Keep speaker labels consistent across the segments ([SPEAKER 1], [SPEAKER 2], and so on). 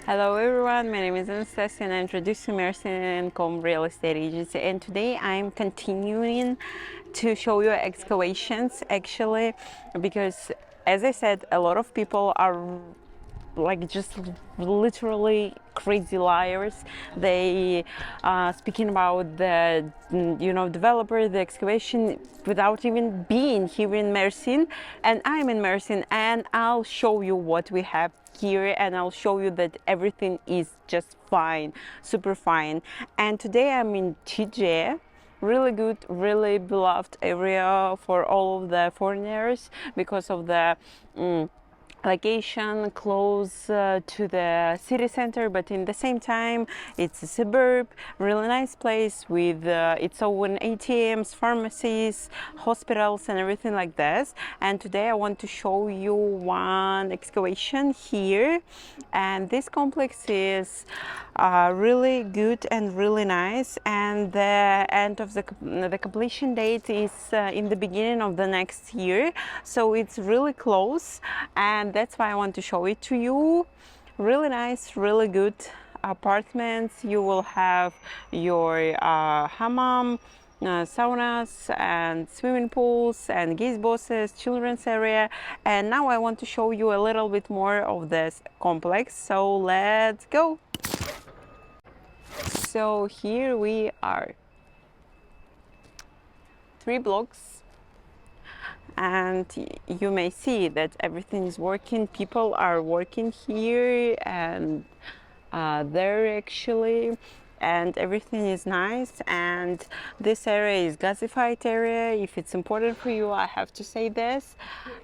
[SPEAKER 1] Hello everyone, my name is Tece and I'm introducing Mersin Real Estate Agency, and today I'm continuing to show you excavations actually, because as I said, a lot of people are like just literally crazy liars. They speaking about the developer, the excavation, without even being here in Mersin. And I'm in Mersin, and I'll show you what we have here, and I'll show you that everything is just fine, super fine. And today I'm in Tece, really good, really beloved area for all of the foreigners because of the location close to the city center, but in the same time it's a suburb, really nice place with its own ATMs, pharmacies, hospitals and everything like this. And today I want to show you one excavation here, and this complex is really good and really nice, and the end of the completion date is in the beginning of the next year, so it's really close, and that's why I want to show it to you. Really nice, really good apartments. You will have your hammam, saunas and swimming pools and guest bosses, children's area. And now I want to show you a little bit more of this complex, so let's go. So here we are, 3 blocks, and you may see that everything is working. People are working here and there actually, and everything is nice. And this area is gasified area. If it's important for you, I have to say this.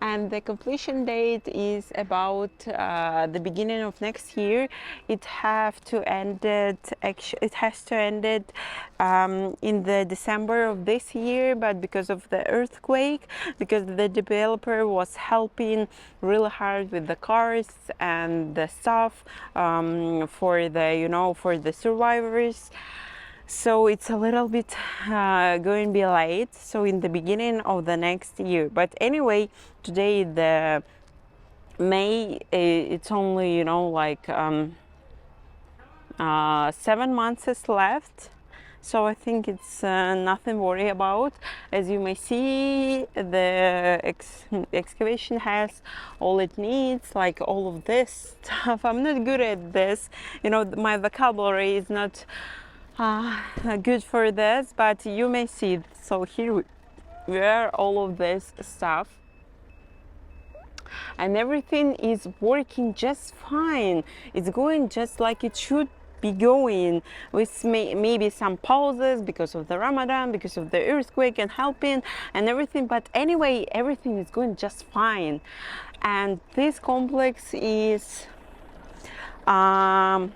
[SPEAKER 1] And the completion date is about the beginning of next year. It has to end it in the December of this year, but because of the earthquake, because the developer was helping really hard with the cars and the stuff for the survivors, so it's a little bit going to be late, so in the beginning of the next year. But anyway, today the May, it's only 7 months is left, so I think it's nothing to worry about. As you may see, the excavation has all it needs, like all of this stuff. I'm not good at this, my vocabulary is not good for this, but you may see. So here we are, all of this stuff, and everything is working just fine. It's going just like it should be going, with maybe some pauses because of the Ramadan, because of the earthquake and helping and everything, but anyway, everything is going just fine. And this complex is around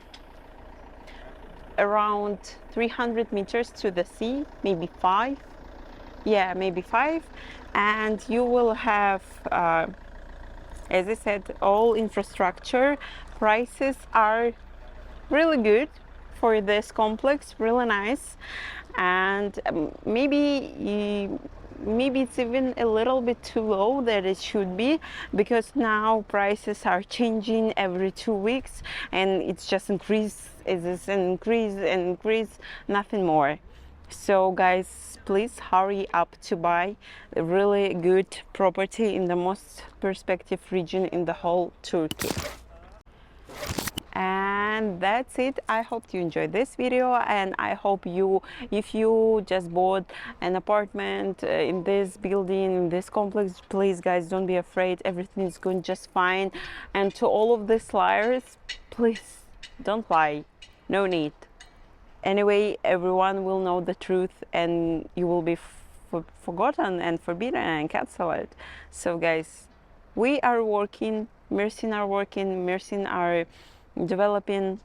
[SPEAKER 1] 300 meters to the sea, maybe 5, yeah, maybe 5. And you will have as I said, all infrastructure. Prices are really good for this complex, really nice. And maybe it's even a little bit too low that it should be, because now prices are changing every 2 weeks, and it's just increase, increase, nothing more. So guys, please hurry up to buy a really good property in the most perspective region in the whole Turkey. And that's it. I hope you enjoyed this video, and I hope if you just bought an apartment in this building, in this complex, please guys, don't be afraid. Everything is going just fine. And to all of these liars, please don't lie, no need. Anyway, everyone will know the truth, and you will be forgotten and forbidden and cancelled. So guys, we are working, Mersin are working, Mersin are developing,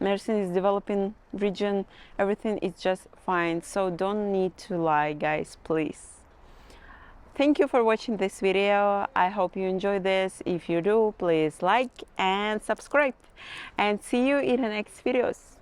[SPEAKER 1] Mersin is developing region, everything is just fine. So don't need to lie, guys, please. Thank you for watching this video. I hope you enjoy this. If you do, please like and subscribe, and see you in the next videos.